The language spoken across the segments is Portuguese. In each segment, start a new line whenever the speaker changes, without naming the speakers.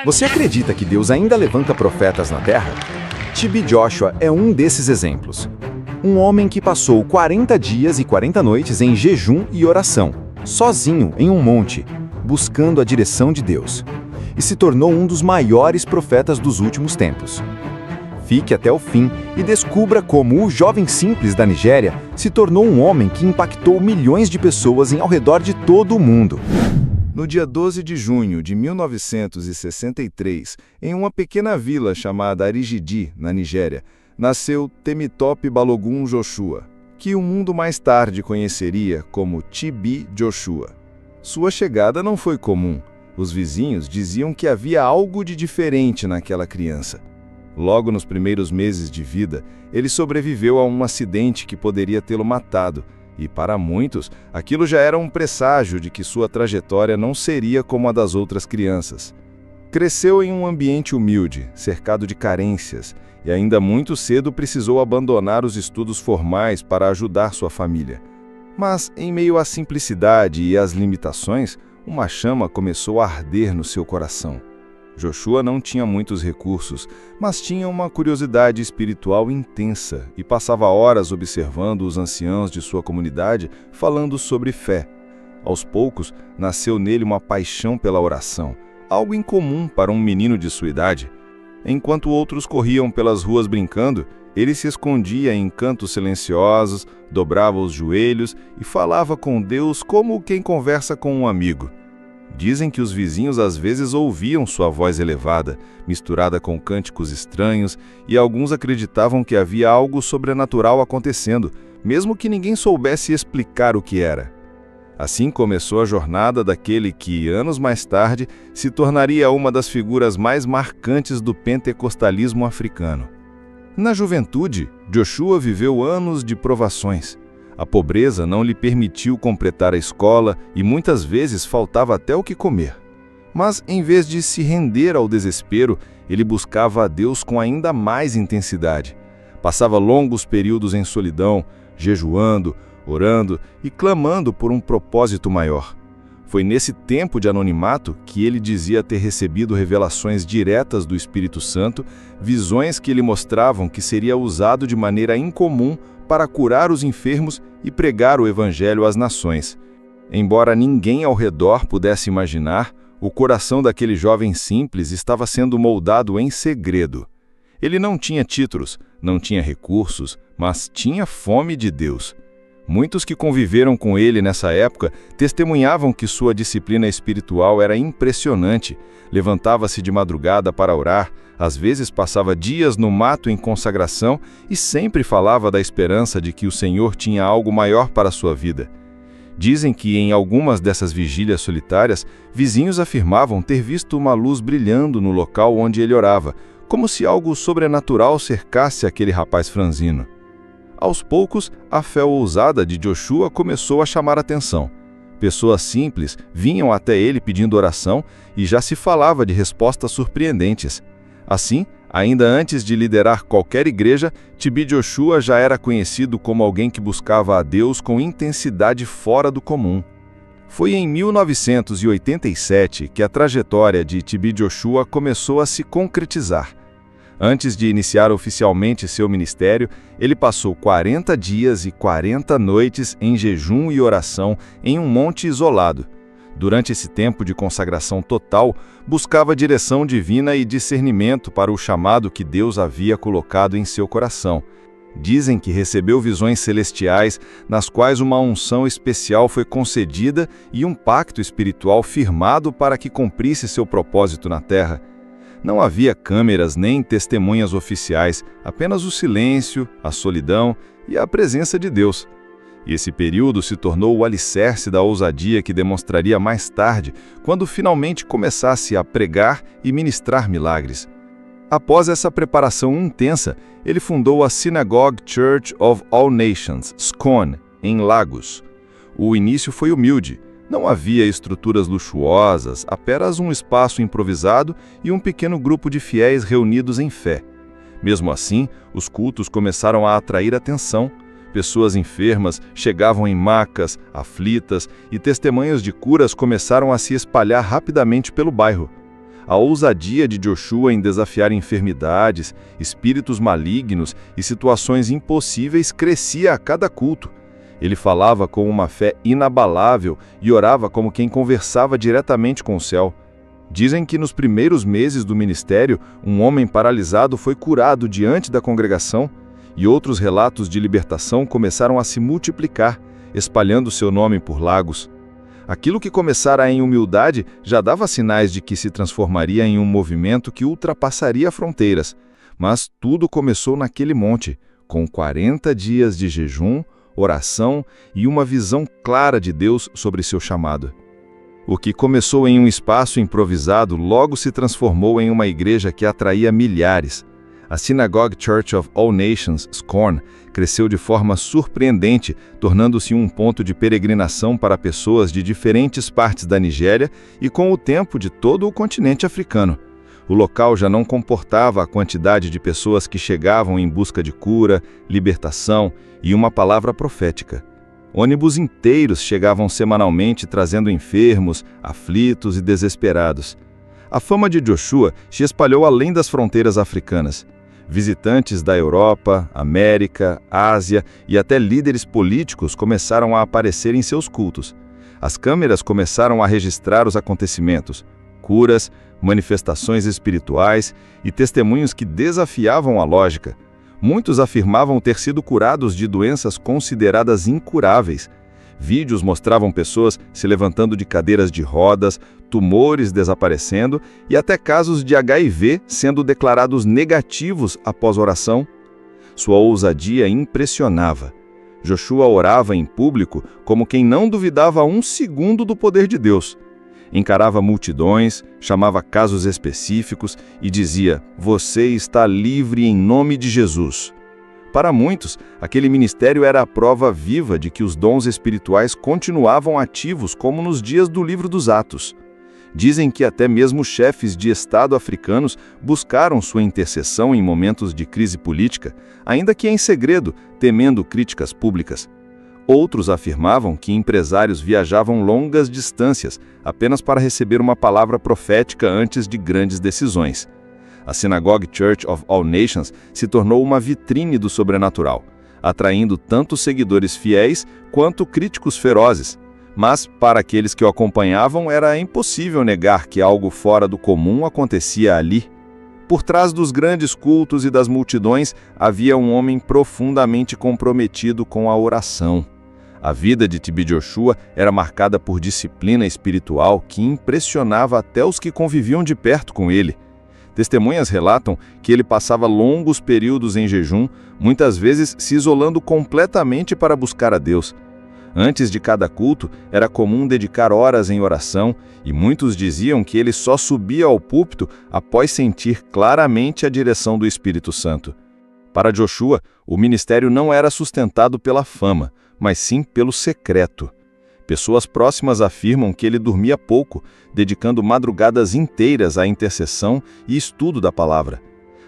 Você acredita que Deus ainda levanta profetas na terra? TB Joshua é um desses exemplos. Um homem que passou 40 dias e 40 noites em jejum e oração, sozinho em um monte, buscando a direção de Deus, e se tornou um dos maiores profetas dos últimos tempos. Fique até o fim e descubra como o jovem simples da Nigéria se tornou um homem que impactou milhões de pessoas ao redor de todo o mundo.
No dia 12 de junho de 1963, em uma pequena vila chamada Arigidi, na Nigéria, nasceu Temitope Balogun Joshua, que o mundo mais tarde conheceria como TB Joshua. Sua chegada não foi comum. Os vizinhos diziam que havia algo de diferente naquela criança. Logo nos primeiros meses de vida, ele sobreviveu a um acidente que poderia tê-lo matado, e para muitos, aquilo já era um presságio de que sua trajetória não seria como a das outras crianças. Cresceu em um ambiente humilde, cercado de carências, e ainda muito cedo precisou abandonar os estudos formais para ajudar sua família. Mas, em meio à simplicidade e às limitações, uma chama começou a arder no seu coração. Joshua não tinha muitos recursos, mas tinha uma curiosidade espiritual intensa e passava horas observando os anciãos de sua comunidade falando sobre fé. Aos poucos, nasceu nele uma paixão pela oração, algo incomum para um menino de sua idade. Enquanto outros corriam pelas ruas brincando, ele se escondia em cantos silenciosos, dobrava os joelhos e falava com Deus como quem conversa com um amigo. Dizem que os vizinhos às vezes ouviam sua voz elevada, misturada com cânticos estranhos, e alguns acreditavam que havia algo sobrenatural acontecendo, mesmo que ninguém soubesse explicar o que era. Assim começou a jornada daquele que, anos mais tarde, se tornaria uma das figuras mais marcantes do pentecostalismo africano. Na juventude, Joshua viveu anos de provações. A pobreza não lhe permitiu completar a escola e muitas vezes faltava até o que comer. Mas, em vez de se render ao desespero, ele buscava a Deus com ainda mais intensidade. Passava longos períodos em solidão, jejuando, orando e clamando por um propósito maior. Foi nesse tempo de anonimato que ele dizia ter recebido revelações diretas do Espírito Santo, visões que lhe mostravam que seria usado de maneira incomum para curar os enfermos e pregar o Evangelho às nações. Embora ninguém ao redor pudesse imaginar, o coração daquele jovem simples estava sendo moldado em segredo. Ele não tinha títulos, não tinha recursos, mas tinha fome de Deus. Muitos que conviveram com ele nessa época testemunhavam que sua disciplina espiritual era impressionante. Levantava-se de madrugada para orar, às vezes passava dias no mato em consagração e sempre falava da esperança de que o Senhor tinha algo maior para a sua vida. Dizem que em algumas dessas vigílias solitárias, vizinhos afirmavam ter visto uma luz brilhando no local onde ele orava, como se algo sobrenatural cercasse aquele rapaz franzino. Aos poucos, a fé ousada de Joshua começou a chamar atenção. Pessoas simples vinham até ele pedindo oração e já se falava de respostas surpreendentes. Assim, ainda antes de liderar qualquer igreja, TB Joshua já era conhecido como alguém que buscava a Deus com intensidade fora do comum. Foi em 1987 que a trajetória de TB Joshua começou a se concretizar. Antes de iniciar oficialmente seu ministério, ele passou 40 dias e 40 noites em jejum e oração em um monte isolado. Durante esse tempo de consagração total, buscava direção divina e discernimento para o chamado que Deus havia colocado em seu coração. Dizem que recebeu visões celestiais, nas quais uma unção especial foi concedida e um pacto espiritual firmado para que cumprisse seu propósito na terra. Não havia câmeras nem testemunhas oficiais, apenas o silêncio, a solidão e a presença de Deus. E esse período se tornou o alicerce da ousadia que demonstraria mais tarde, quando finalmente começasse a pregar e ministrar milagres. Após essa preparação intensa, ele fundou a Synagogue Church of All Nations, SCOAN, em Lagos. O início foi humilde. Não havia estruturas luxuosas, apenas um espaço improvisado e um pequeno grupo de fiéis reunidos em fé. Mesmo assim, os cultos começaram a atrair atenção. Pessoas enfermas chegavam em macas, aflitas, e testemunhos de curas começaram a se espalhar rapidamente pelo bairro. A ousadia de Joshua em desafiar enfermidades, espíritos malignos e situações impossíveis crescia a cada culto. Ele falava com uma fé inabalável e orava como quem conversava diretamente com o céu. Dizem que nos primeiros meses do ministério, um homem paralisado foi curado diante da congregação, e outros relatos de libertação começaram a se multiplicar, espalhando seu nome por Lagos. Aquilo que começara em humildade já dava sinais de que se transformaria em um movimento que ultrapassaria fronteiras. Mas tudo começou naquele monte, com 40 dias de jejum, oração e uma visão clara de Deus sobre seu chamado. O que começou em um espaço improvisado logo se transformou em uma igreja que atraía milhares. A Synagogue Church of All Nations, SCORN, cresceu de forma surpreendente, tornando-se um ponto de peregrinação para pessoas de diferentes partes da Nigéria e, com o tempo, de todo o continente africano. O local já não comportava a quantidade de pessoas que chegavam em busca de cura, libertação e uma palavra profética. Ônibus inteiros chegavam semanalmente trazendo enfermos, aflitos e desesperados. A fama de Joshua se espalhou além das fronteiras africanas. Visitantes da Europa, América, Ásia e até líderes políticos começaram a aparecer em seus cultos. As câmeras começaram a registrar os acontecimentos, curas, manifestações espirituais e testemunhos que desafiavam a lógica. Muitos afirmavam ter sido curados de doenças consideradas incuráveis. Vídeos mostravam pessoas se levantando de cadeiras de rodas, tumores desaparecendo e até casos de HIV sendo declarados negativos após oração. Sua ousadia impressionava. Joshua orava em público como quem não duvidava um segundo do poder de Deus. Encarava multidões, chamava casos específicos e dizia: "Você está livre em nome de Jesus." Para muitos, aquele ministério era a prova viva de que os dons espirituais continuavam ativos como nos dias do livro dos Atos. Dizem que até mesmo chefes de Estado africanos buscaram sua intercessão em momentos de crise política, ainda que em segredo, temendo críticas públicas. Outros afirmavam que empresários viajavam longas distâncias apenas para receber uma palavra profética antes de grandes decisões. A Synagogue Church of All Nations se tornou uma vitrine do sobrenatural, atraindo tanto seguidores fiéis quanto críticos ferozes. Mas, para aqueles que o acompanhavam, era impossível negar que algo fora do comum acontecia ali. Por trás dos grandes cultos e das multidões, havia um homem profundamente comprometido com a oração. A vida de TB Joshua era marcada por disciplina espiritual que impressionava até os que conviviam de perto com ele. Testemunhas relatam que ele passava longos períodos em jejum, muitas vezes se isolando completamente para buscar a Deus. Antes de cada culto, era comum dedicar horas em oração, e muitos diziam que ele só subia ao púlpito após sentir claramente a direção do Espírito Santo. Para Joshua, o ministério não era sustentado pela fama, mas sim pelo secreto. Pessoas próximas afirmam que ele dormia pouco, dedicando madrugadas inteiras à intercessão e estudo da palavra.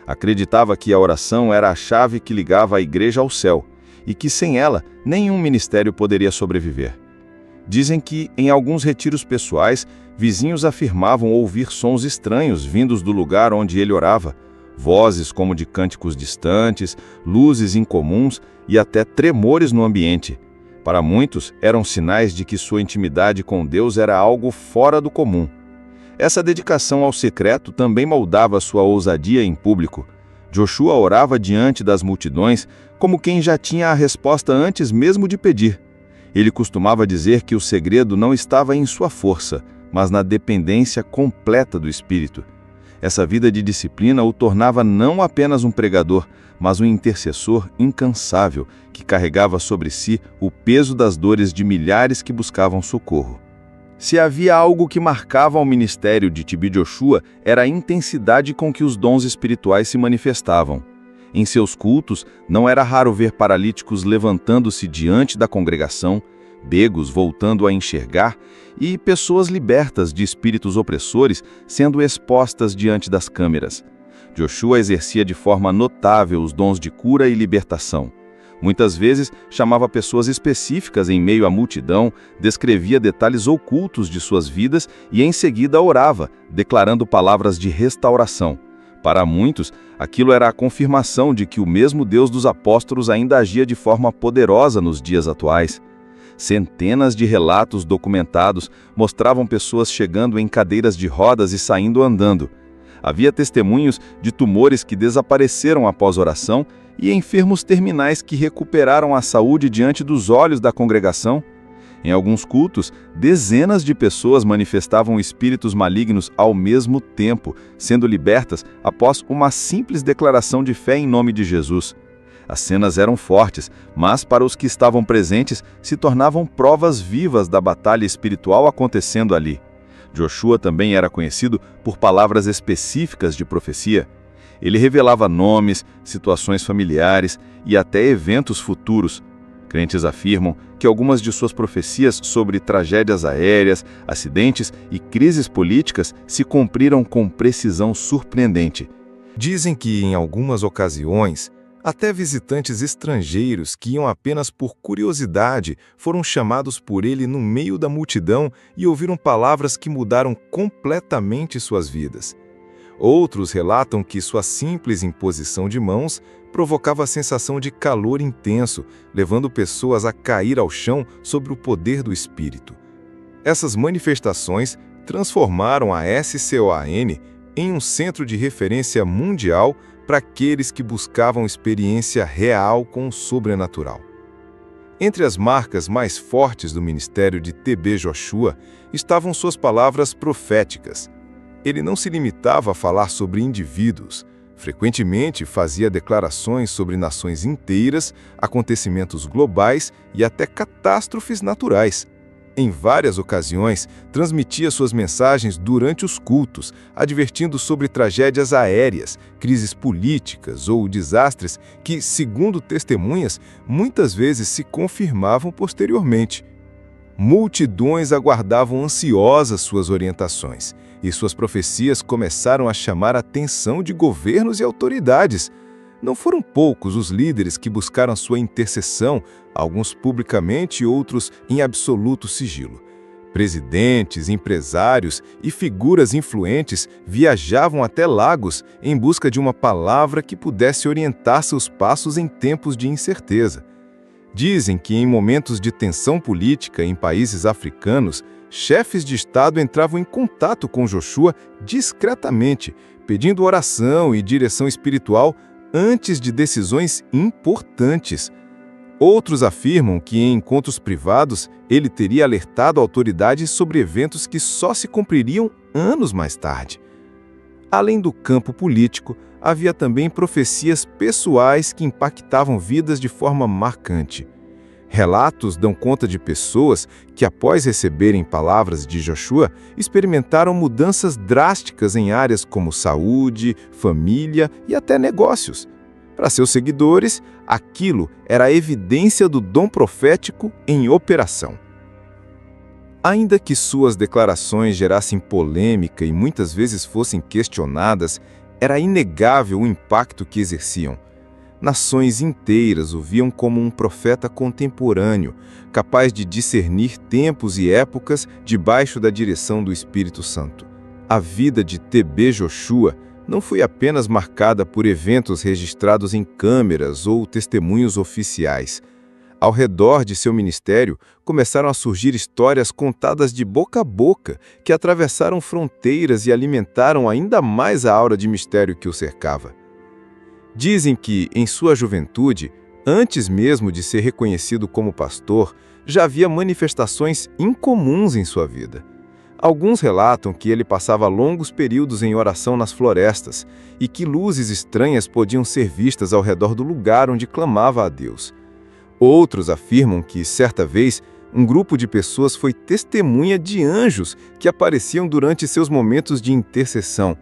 Acreditava que a oração era a chave que ligava a igreja ao céu, e que sem ela, nenhum ministério poderia sobreviver. Dizem que, em alguns retiros pessoais, vizinhos afirmavam ouvir sons estranhos vindos do lugar onde ele orava, vozes como de cânticos distantes, luzes incomuns e até tremores no ambiente. Para muitos, eram sinais de que sua intimidade com Deus era algo fora do comum. Essa dedicação ao secreto também moldava sua ousadia em público. Joshua orava diante das multidões como quem já tinha a resposta antes mesmo de pedir. Ele costumava dizer que o segredo não estava em sua força, mas na dependência completa do Espírito. Essa vida de disciplina o tornava não apenas um pregador, mas um intercessor incansável que carregava sobre si o peso das dores de milhares que buscavam socorro. Se havia algo que marcava o ministério de TB Joshua, era a intensidade com que os dons espirituais se manifestavam. Em seus cultos, não era raro ver paralíticos levantando-se diante da congregação, cegos voltando a enxergar e pessoas libertas de espíritos opressores sendo expostas diante das câmeras. Joshua exercia de forma notável os dons de cura e libertação. Muitas vezes chamava pessoas específicas em meio à multidão, descrevia detalhes ocultos de suas vidas e em seguida orava, declarando palavras de restauração. Para muitos, aquilo era a confirmação de que o mesmo Deus dos apóstolos ainda agia de forma poderosa nos dias atuais. Centenas de relatos documentados mostravam pessoas chegando em cadeiras de rodas e saindo andando. Havia testemunhos de tumores que desapareceram após oração e enfermos terminais que recuperaram a saúde diante dos olhos da congregação. Em alguns cultos, dezenas de pessoas manifestavam espíritos malignos ao mesmo tempo, sendo libertas após uma simples declaração de fé em nome de Jesus. As cenas eram fortes, mas para os que estavam presentes se tornavam provas vivas da batalha espiritual acontecendo ali. Joshua também era conhecido por palavras específicas de profecia. Ele revelava nomes, situações familiares e até eventos futuros. Crentes afirmam que algumas de suas profecias sobre tragédias aéreas, acidentes e crises políticas se cumpriram com precisão surpreendente. Dizem que, em algumas ocasiões, até visitantes estrangeiros que iam apenas por curiosidade foram chamados por ele no meio da multidão e ouviram palavras que mudaram completamente suas vidas. Outros relatam que sua simples imposição de mãos provocava a sensação de calor intenso, levando pessoas a cair ao chão sob o poder do Espírito. Essas manifestações transformaram a SCOAN em um centro de referência mundial para aqueles que buscavam experiência real com o sobrenatural. Entre as marcas mais fortes do ministério de TB Joshua estavam suas palavras proféticas. Ele não se limitava a falar sobre indivíduos. Frequentemente fazia declarações sobre nações inteiras, acontecimentos globais e até catástrofes naturais. Em várias ocasiões, transmitia suas mensagens durante os cultos, advertindo sobre tragédias aéreas, crises políticas ou desastres que, segundo testemunhas, muitas vezes se confirmavam posteriormente. Multidões aguardavam ansiosas suas orientações, e suas profecias começaram a chamar a atenção de governos e autoridades. Não foram poucos os líderes que buscaram sua intercessão, alguns publicamente e outros em absoluto sigilo. Presidentes, empresários e figuras influentes viajavam até Lagos em busca de uma palavra que pudesse orientar seus passos em tempos de incerteza. Dizem que em momentos de tensão política em países africanos, chefes de Estado entravam em contato com Joshua discretamente, pedindo oração e direção espiritual antes de decisões importantes. Outros afirmam que em encontros privados ele teria alertado autoridades sobre eventos que só se cumpririam anos mais tarde. Além do campo político, havia também profecias pessoais que impactavam vidas de forma marcante. Relatos dão conta de pessoas que, após receberem palavras de Joshua, experimentaram mudanças drásticas em áreas como saúde, família e até negócios. Para seus seguidores, aquilo era a evidência do dom profético em operação. Ainda que suas declarações gerassem polêmica e muitas vezes fossem questionadas, era inegável o impacto que exerciam. Nações inteiras o viam como um profeta contemporâneo, capaz de discernir tempos e épocas debaixo da direção do Espírito Santo. A vida de TB Joshua não foi apenas marcada por eventos registrados em câmeras ou testemunhos oficiais. Ao redor de seu ministério, começaram a surgir histórias contadas de boca a boca, que atravessaram fronteiras e alimentaram ainda mais a aura de mistério que o cercava. Dizem que, em sua juventude, antes mesmo de ser reconhecido como pastor, já havia manifestações incomuns em sua vida. Alguns relatam que ele passava longos períodos em oração nas florestas e que luzes estranhas podiam ser vistas ao redor do lugar onde clamava a Deus. Outros afirmam que, certa vez, um grupo de pessoas foi testemunha de anjos que apareciam durante seus momentos de intercessão.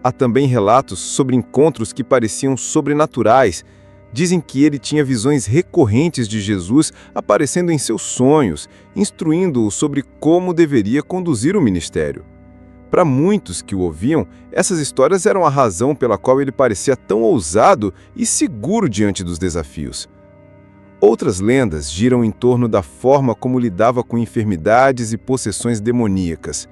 Há também relatos sobre encontros que pareciam sobrenaturais. Dizem que ele tinha visões recorrentes de Jesus aparecendo em seus sonhos, instruindo-o sobre como deveria conduzir o ministério. Para muitos que o ouviam, essas histórias eram a razão pela qual ele parecia tão ousado e seguro diante dos desafios. Outras lendas giram em torno da forma como lidava com enfermidades e possessões demoníacas.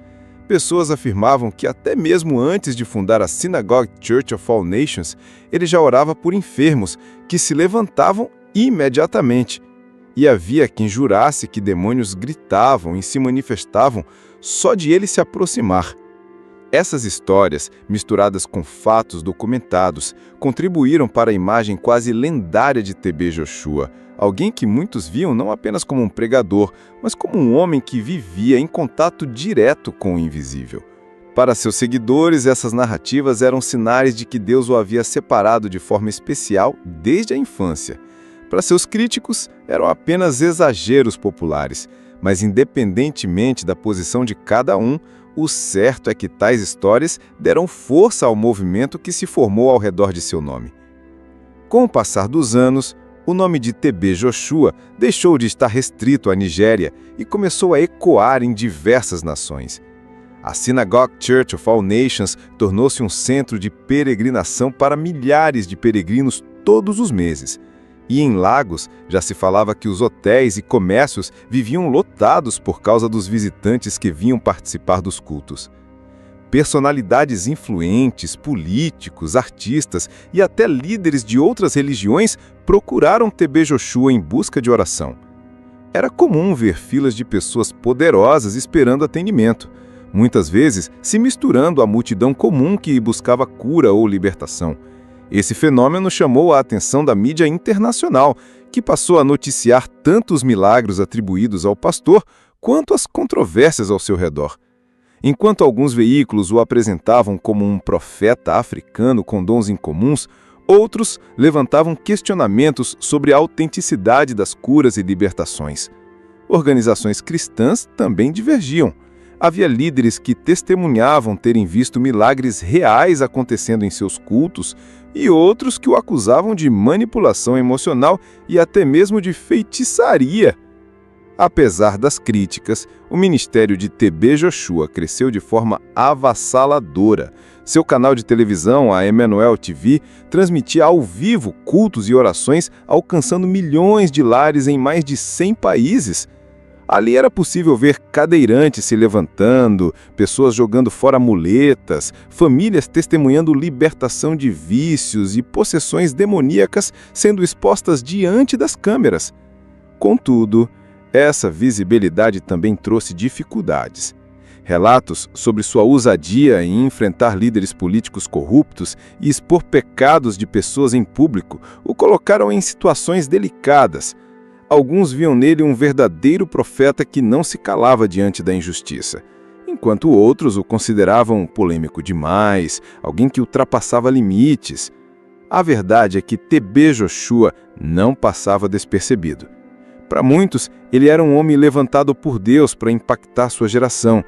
Pessoas afirmavam que até mesmo antes de fundar a Synagogue Church of All Nations, ele já orava por enfermos que se levantavam imediatamente. E havia quem jurasse que demônios gritavam e se manifestavam só de ele se aproximar. Essas histórias, misturadas com fatos documentados, contribuíram para a imagem quase lendária de T.B. Joshua, alguém que muitos viam não apenas como um pregador, mas como um homem que vivia em contato direto com o invisível. Para seus seguidores, essas narrativas eram sinais de que Deus o havia separado de forma especial desde a infância. Para seus críticos, eram apenas exageros populares, mas independentemente da posição de cada um, o certo é que tais histórias deram força ao movimento que se formou ao redor de seu nome. Com o passar dos anos, o nome de T.B. Joshua deixou de estar restrito à Nigéria e começou a ecoar em diversas nações. A Synagogue Church of All Nations tornou-se um centro de peregrinação para milhares de peregrinos todos os meses. E em Lagos, já se falava que os hotéis e comércios viviam lotados por causa dos visitantes que vinham participar dos cultos. Personalidades influentes, políticos, artistas e até líderes de outras religiões procuraram T.B. Joshua em busca de oração. Era comum ver filas de pessoas poderosas esperando atendimento, muitas vezes se misturando à multidão comum que buscava cura ou libertação. Esse fenômeno chamou a atenção da mídia internacional, que passou a noticiar tanto os milagres atribuídos ao pastor, quanto as controvérsias ao seu redor. Enquanto alguns veículos o apresentavam como um profeta africano com dons incomuns, outros levantavam questionamentos sobre a autenticidade das curas e libertações. Organizações cristãs também divergiam. Havia líderes que testemunhavam terem visto milagres reais acontecendo em seus cultos e outros que o acusavam de manipulação emocional e até mesmo de feitiçaria. Apesar das críticas, o ministério de T.B. Joshua cresceu de forma avassaladora. Seu canal de televisão, a Emmanuel TV, transmitia ao vivo cultos e orações, alcançando milhões de lares em mais de 100 países. Ali era possível ver cadeirantes se levantando, pessoas jogando fora muletas, famílias testemunhando libertação de vícios e possessões demoníacas sendo expostas diante das câmeras. Contudo, essa visibilidade também trouxe dificuldades. Relatos sobre sua ousadia em enfrentar líderes políticos corruptos e expor pecados de pessoas em público o colocaram em situações delicadas. Alguns viam nele um verdadeiro profeta que não se calava diante da injustiça, enquanto outros o consideravam polêmico demais, alguém que ultrapassava limites. A verdade é que T.B. Joshua não passava despercebido. Para muitos, ele era um homem levantado por Deus para impactar sua geração.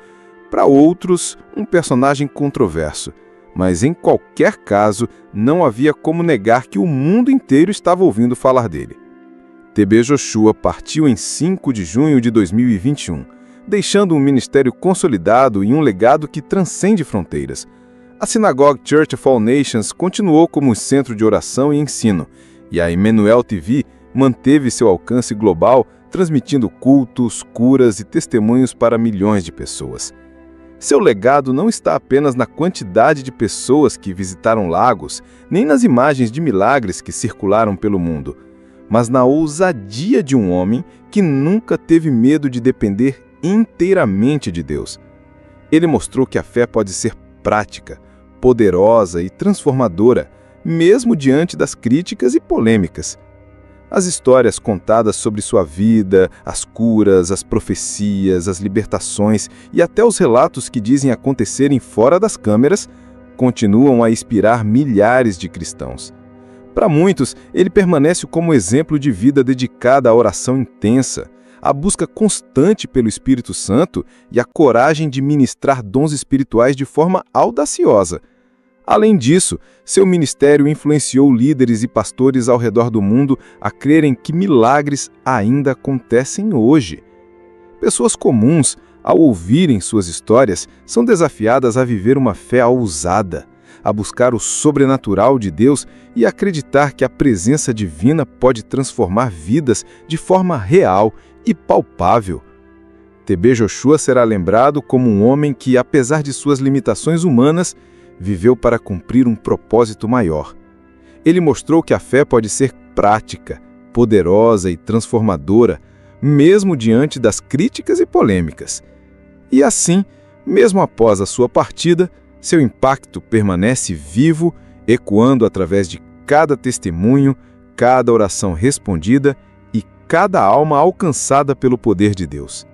Para outros, um personagem controverso. Mas em qualquer caso, não havia como negar que o mundo inteiro estava ouvindo falar dele. T.B. Joshua partiu em 5 de junho de 2021, deixando um ministério consolidado e um legado que transcende fronteiras. A Synagogue Church of All Nations continuou como centro de oração e ensino, e a Emmanuel TV manteve seu alcance global, transmitindo cultos, curas e testemunhos para milhões de pessoas. Seu legado não está apenas na quantidade de pessoas que visitaram Lagos, nem nas imagens de milagres que circularam pelo mundo, mas na ousadia de um homem que nunca teve medo de depender inteiramente de Deus. Ele mostrou que a fé pode ser prática, poderosa e transformadora, mesmo diante das críticas e polêmicas. As histórias contadas sobre sua vida, as curas, as profecias, as libertações e até os relatos que dizem acontecerem fora das câmeras continuam a inspirar milhares de cristãos. Para muitos, ele permanece como exemplo de vida dedicada à oração intensa, à busca constante pelo Espírito Santo e à coragem de ministrar dons espirituais de forma audaciosa. Além disso, seu ministério influenciou líderes e pastores ao redor do mundo a crerem que milagres ainda acontecem hoje. Pessoas comuns, ao ouvirem suas histórias, são desafiadas a viver uma fé ousada, a buscar o sobrenatural de Deus e acreditar que a presença divina pode transformar vidas de forma real e palpável. TB Joshua será lembrado como um homem que, apesar de suas limitações humanas, viveu para cumprir um propósito maior. Ele mostrou que a fé pode ser prática, poderosa e transformadora, mesmo diante das críticas e polêmicas. E assim, mesmo após a sua partida, seu impacto permanece vivo, ecoando através de cada testemunho, cada oração respondida e cada alma alcançada pelo poder de Deus.